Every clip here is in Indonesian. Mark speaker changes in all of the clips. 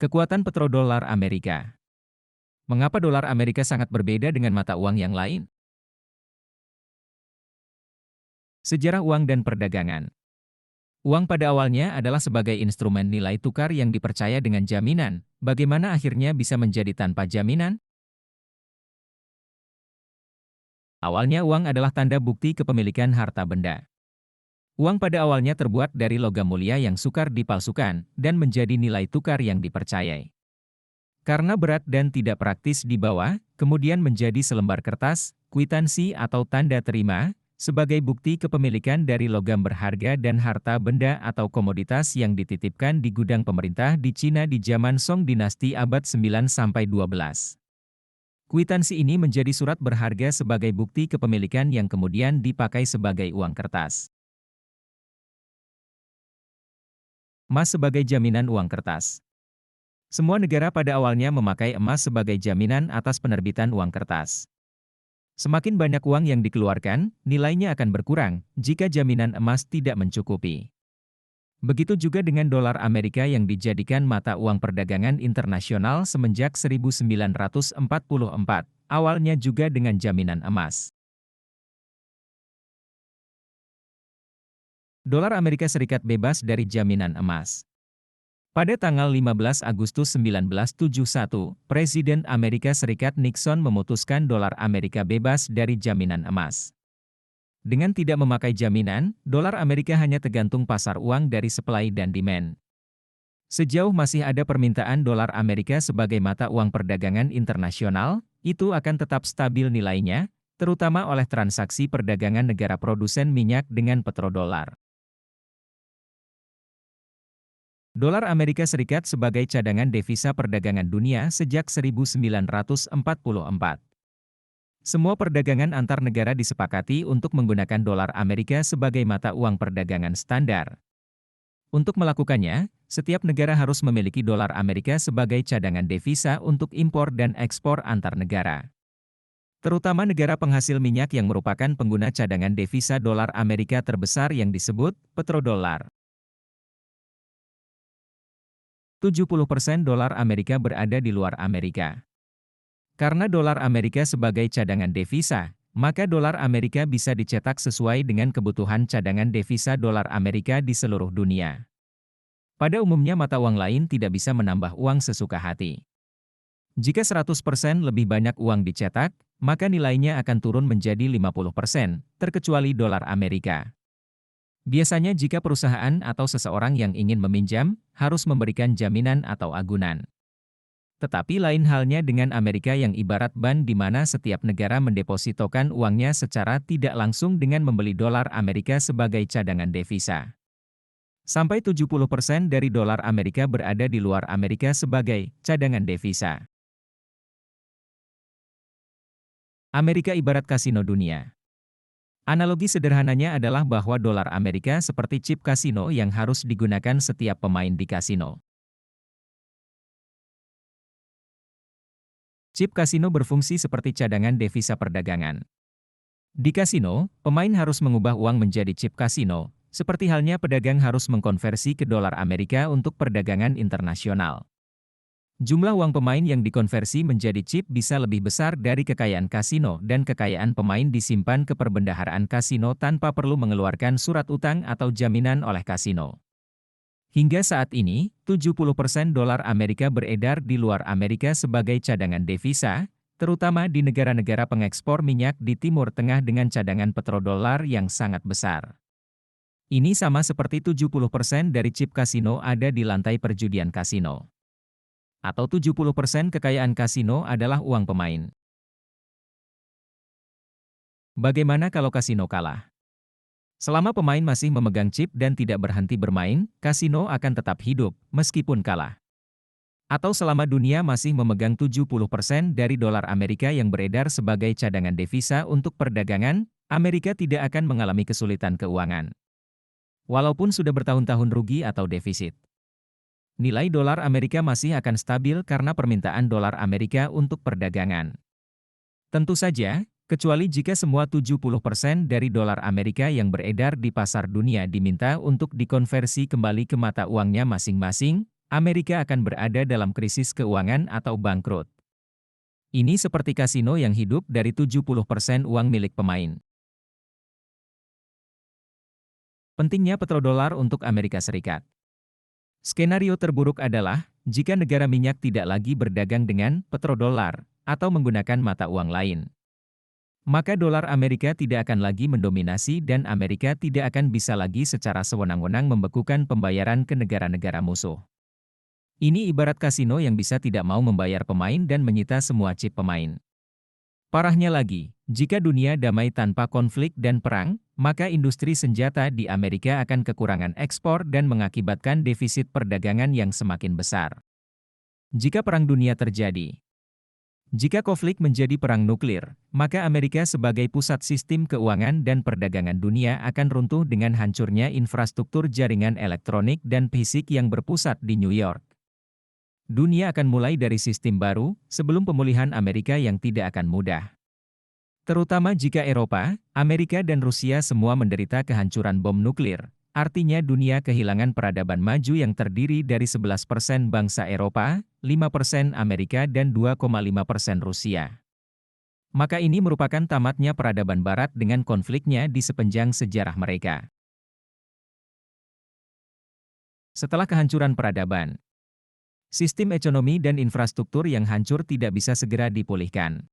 Speaker 1: Kekuatan petrodolar Amerika. Mengapa dolar Amerika sangat berbeda dengan mata uang yang lain? Sejarah uang dan perdagangan. Uang pada awalnya adalah sebagai instrumen nilai tukar yang dipercaya dengan jaminan. Bagaimana akhirnya bisa menjadi tanpa jaminan? Awalnya uang adalah tanda bukti kepemilikan harta benda. Uang pada awalnya terbuat dari logam mulia yang sukar dipalsukan dan menjadi nilai tukar yang dipercayai. Karena berat dan tidak praktis dibawa, kemudian menjadi selembar kertas, kwitansi atau tanda terima, sebagai bukti kepemilikan dari logam berharga dan harta benda atau komoditas yang dititipkan di gudang pemerintah di Cina di zaman Song Dinasti abad 9–12. Kwitansi ini menjadi surat berharga sebagai bukti kepemilikan yang kemudian dipakai sebagai uang kertas. Emas sebagai jaminan uang kertas. Semua negara pada awalnya memakai emas sebagai jaminan atas penerbitan uang kertas. Semakin banyak uang yang dikeluarkan, nilainya akan berkurang jika jaminan emas tidak mencukupi. Begitu juga dengan dolar Amerika yang dijadikan mata uang perdagangan internasional semenjak 1944, awalnya juga dengan jaminan emas. Dolar Amerika Serikat bebas dari jaminan emas. Pada tanggal 15 Agustus 1971, Presiden Amerika Serikat Nixon memutuskan dolar Amerika bebas dari jaminan emas. Dengan tidak memakai jaminan, dolar Amerika hanya tergantung pasar uang dari supply dan demand. Sejauh masih ada permintaan dolar Amerika sebagai mata uang perdagangan internasional, itu akan tetap stabil nilainya, terutama oleh transaksi perdagangan negara produsen minyak dengan petrodolar. Dolar Amerika Serikat sebagai cadangan devisa perdagangan dunia sejak 1944. Semua perdagangan antar negara disepakati untuk menggunakan dolar Amerika sebagai mata uang perdagangan standar. Untuk melakukannya, setiap negara harus memiliki dolar Amerika sebagai cadangan devisa untuk impor dan ekspor antar negara. Terutama negara penghasil minyak yang merupakan pengguna cadangan devisa dolar Amerika terbesar yang disebut petrodolar. 70% dolar Amerika berada di luar Amerika. Karena dolar Amerika sebagai cadangan devisa, maka dolar Amerika bisa dicetak sesuai dengan kebutuhan cadangan devisa dolar Amerika di seluruh dunia. Pada umumnya mata uang lain tidak bisa menambah uang sesuka hati. Jika 100% lebih banyak uang dicetak, maka nilainya akan turun menjadi 50%, terkecuali dolar Amerika. Biasanya jika perusahaan atau seseorang yang ingin meminjam, harus memberikan jaminan atau agunan. Tetapi lain halnya dengan Amerika yang ibarat bank di mana setiap negara mendepositokan uangnya secara tidak langsung dengan membeli dolar Amerika sebagai cadangan devisa. Sampai 70% dari dolar Amerika berada di luar Amerika sebagai cadangan devisa. Amerika ibarat kasino dunia. Analogi sederhananya adalah bahwa dolar Amerika seperti chip kasino yang harus digunakan setiap pemain di kasino. Chip kasino berfungsi seperti cadangan devisa perdagangan. Di kasino, pemain harus mengubah uang menjadi chip kasino, seperti halnya pedagang harus mengkonversi ke dolar Amerika untuk perdagangan internasional. Jumlah uang pemain yang dikonversi menjadi chip bisa lebih besar dari kekayaan kasino dan kekayaan pemain disimpan ke perbendaharaan kasino tanpa perlu mengeluarkan surat utang atau jaminan oleh kasino. Hingga saat ini, 70% dolar Amerika beredar di luar Amerika sebagai cadangan devisa, terutama di negara-negara pengekspor minyak di Timur Tengah dengan cadangan petrodolar yang sangat besar. Ini sama seperti 70% dari chip kasino ada di lantai perjudian kasino. Atau 70% kekayaan kasino adalah uang pemain. Bagaimana kalau kasino kalah? Selama pemain masih memegang chip dan tidak berhenti bermain, kasino akan tetap hidup, meskipun kalah. Atau selama dunia masih memegang 70% dari dolar Amerika yang beredar sebagai cadangan devisa untuk perdagangan, Amerika tidak akan mengalami kesulitan keuangan. Walaupun sudah bertahun-tahun rugi atau defisit. Nilai dolar Amerika masih akan stabil karena permintaan dolar Amerika untuk perdagangan. Tentu saja, kecuali jika semua 70% dari dolar Amerika yang beredar di pasar dunia diminta untuk dikonversi kembali ke mata uangnya masing-masing, Amerika akan berada dalam krisis keuangan atau bangkrut. Ini seperti kasino yang hidup dari 70% uang milik pemain. Pentingnya petrodolar untuk Amerika Serikat. Skenario terburuk adalah, jika negara minyak tidak lagi berdagang dengan petrodolar, atau menggunakan mata uang lain. Maka dolar Amerika tidak akan lagi mendominasi dan Amerika tidak akan bisa lagi secara sewenang-wenang membekukan pembayaran ke negara-negara musuh. Ini ibarat kasino yang bisa tidak mau membayar pemain dan menyita semua chip pemain. Parahnya lagi, jika dunia damai tanpa konflik dan perang, maka industri senjata di Amerika akan kekurangan ekspor dan mengakibatkan defisit perdagangan yang semakin besar. Jika perang dunia terjadi, jika konflik menjadi perang nuklir, maka Amerika sebagai pusat sistem keuangan dan perdagangan dunia akan runtuh dengan hancurnya infrastruktur jaringan elektronik dan fisik yang berpusat di New York. Dunia akan mulai dari sistem baru, sebelum pemulihan Amerika yang tidak akan mudah. Terutama jika Eropa, Amerika dan Rusia semua menderita kehancuran bom nuklir, artinya dunia kehilangan peradaban maju yang terdiri dari 11% bangsa Eropa, 5% Amerika dan 2,5% Rusia. Maka ini merupakan tamatnya peradaban Barat dengan konfliknya di sepanjang sejarah mereka. Setelah kehancuran peradaban, sistem ekonomi dan infrastruktur yang hancur tidak bisa segera dipulihkan.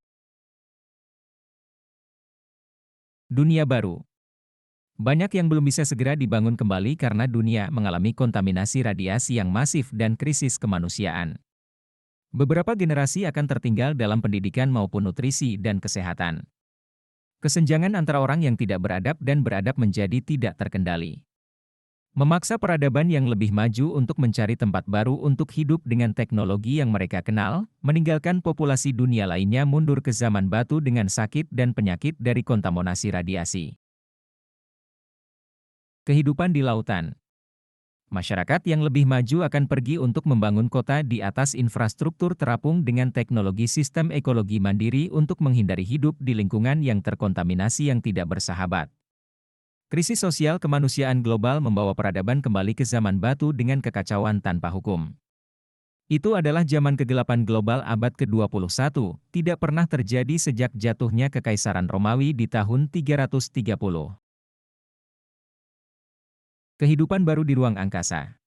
Speaker 1: Dunia baru. Banyak yang belum bisa segera dibangun kembali karena dunia mengalami kontaminasi radiasi yang masif dan krisis kemanusiaan. Beberapa generasi akan tertinggal dalam pendidikan maupun nutrisi dan kesehatan. Kesenjangan antara orang yang tidak beradab dan beradab menjadi tidak terkendali. Memaksa peradaban yang lebih maju untuk mencari tempat baru untuk hidup dengan teknologi yang mereka kenal, meninggalkan populasi dunia lainnya mundur ke zaman batu dengan sakit dan penyakit dari kontaminasi radiasi. Kehidupan di lautan. Masyarakat yang lebih maju akan pergi untuk membangun kota di atas infrastruktur terapung dengan teknologi sistem ekologi mandiri untuk menghindari hidup di lingkungan yang terkontaminasi yang tidak bersahabat. Krisis sosial kemanusiaan global membawa peradaban kembali ke zaman batu dengan kekacauan tanpa hukum. Itu adalah zaman kegelapan global abad ke-21, tidak pernah terjadi sejak jatuhnya Kekaisaran Romawi di tahun 330. Kehidupan baru di ruang angkasa.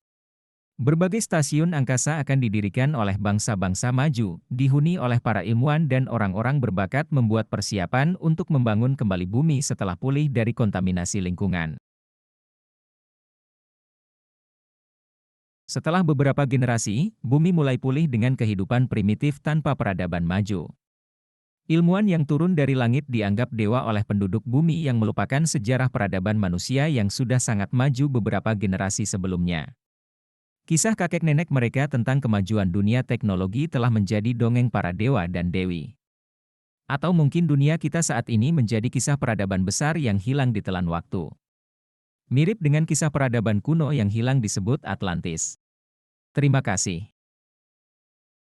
Speaker 1: Berbagai stasiun angkasa akan didirikan oleh bangsa-bangsa maju, dihuni oleh para ilmuwan dan orang-orang berbakat membuat persiapan untuk membangun kembali bumi setelah pulih dari kontaminasi lingkungan. Setelah beberapa generasi, bumi mulai pulih dengan kehidupan primitif tanpa peradaban maju. Ilmuwan yang turun dari langit dianggap dewa oleh penduduk bumi yang melupakan sejarah peradaban manusia yang sudah sangat maju beberapa generasi sebelumnya. Kisah kakek nenek mereka tentang kemajuan dunia teknologi telah menjadi dongeng para dewa dan dewi. Atau mungkin dunia kita saat ini menjadi kisah peradaban besar yang hilang ditelan waktu. Mirip dengan kisah peradaban kuno yang hilang disebut Atlantis. Terima kasih.